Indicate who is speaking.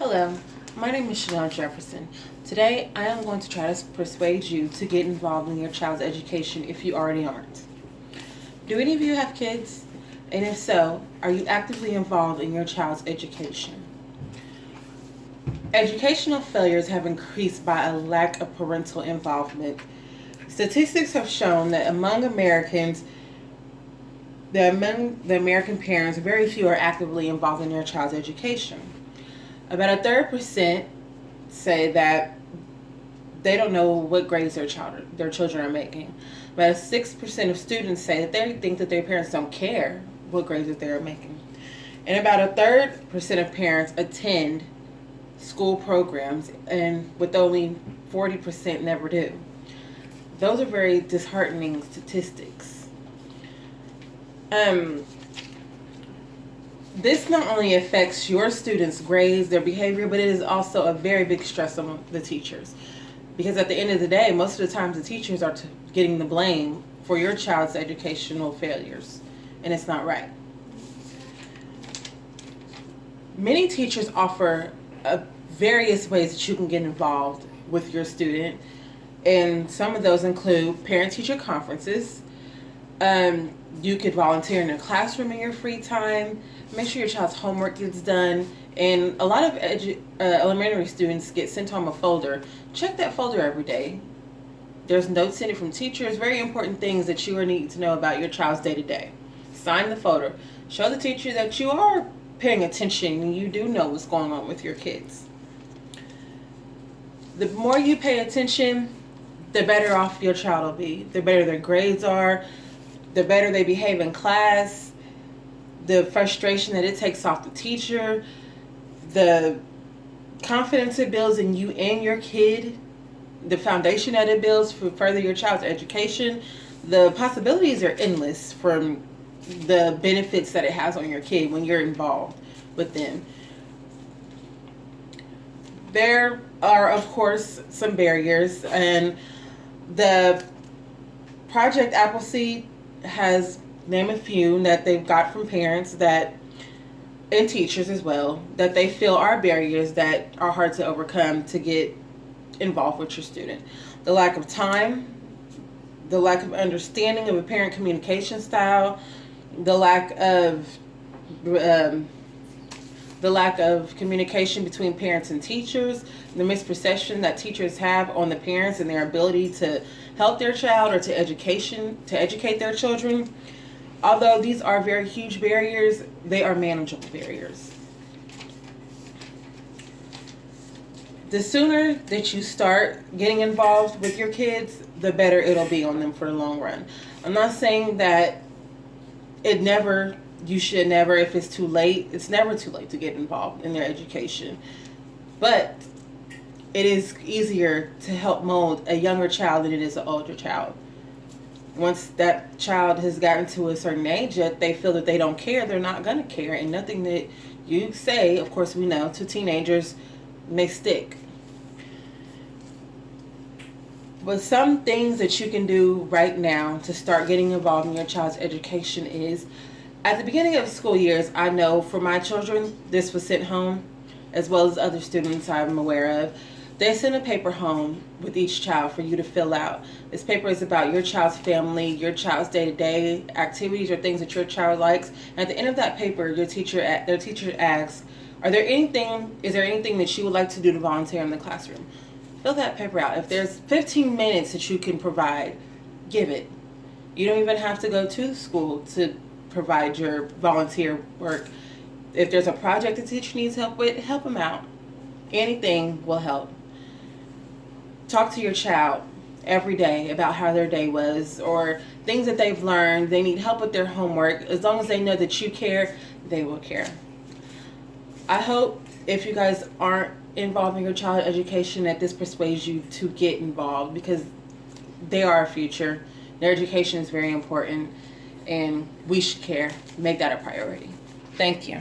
Speaker 1: Hello, my name is Chanel Jefferson. Today I am going to try to persuade you to get involved in your child's education if you already aren't. Do any of you have kids? And if so, are you actively involved in your child's education? Educational failures have increased by a lack of parental involvement. Statistics have shown that among American parents, very few are actively involved in their child's education. About 1/3% say that they don't know what grades their children are making. About 6% of students say that they think that their parents don't care what grades that they're making. And about 1/3% of parents attend school programs, and with only 40% never do. Those are very disheartening statistics. This not only affects your students' grades, their behavior, but it is also a very big stress on the teachers. Because at the end of the day, most of the times the teachers are getting the blame for your child's educational failures, and it's not right. Many teachers offer various ways that you can get involved with your student, and some of those include parent-teacher conferences. You could volunteer in a classroom in your free time. Make sure your child's homework gets done. And a lot of elementary students get sent home a folder. Check that folder every day. There's notes in it from teachers, very important things that you need to know about your child's day-to-day. Sign the folder. Show the teacher that you are paying attention and you do know what's going on with your kids. The more you pay attention, the better off your child will be. The better their grades are, the better they behave in class, the frustration that it takes off the teacher, the confidence it builds in you and your kid, the foundation that it builds for further your child's education. The possibilities are endless from the benefits that it has on your kid when you're involved with them. There are, of course, some barriers, and the Project Appleseed has named a few that they've got from parents that, and teachers as well, that they feel are barriers that are hard to overcome to get involved with your student. The lack of time, the lack of understanding of a parent communication style, the lack of communication between parents and teachers, the misperception that teachers have on the parents and their ability to help their child or to educate their children. Although these are very huge barriers, they are manageable barriers. The sooner that you start getting involved with your kids, the better it'll be on them for the long run. I'm not saying that you should never, if it's too late, it's never too late to get involved in their education. But it is easier to help mold a younger child than it is an older child. Once that child has gotten to a certain age that they feel that they don't care, they're not going to care. And nothing that you say, of course we know, to teenagers may stick. But some things that you can do right now to start getting involved in your child's education is, at the beginning of school years, I know for my children, this was sent home, as well as other students I'm aware of. They send a paper home with each child for you to fill out. This paper is about your child's family, your child's day-to-day activities or things that your child likes. And at the end of that paper, their teacher asks, is there anything that you would like to do to volunteer in the classroom? Fill that paper out. If there's 15 minutes that you can provide, give it. You don't even have to go to the school to provide your volunteer work. If there's a project the teacher needs help with, help them out. Anything will help. Talk to your child every day about how their day was or things that they've learned. They need help with their homework. As long as they know that you care, they will care. I hope if you guys aren't involved in your child's education that this persuades you to get involved, because they are our future. Their education is very important and we should care. Make that a priority. Thank you.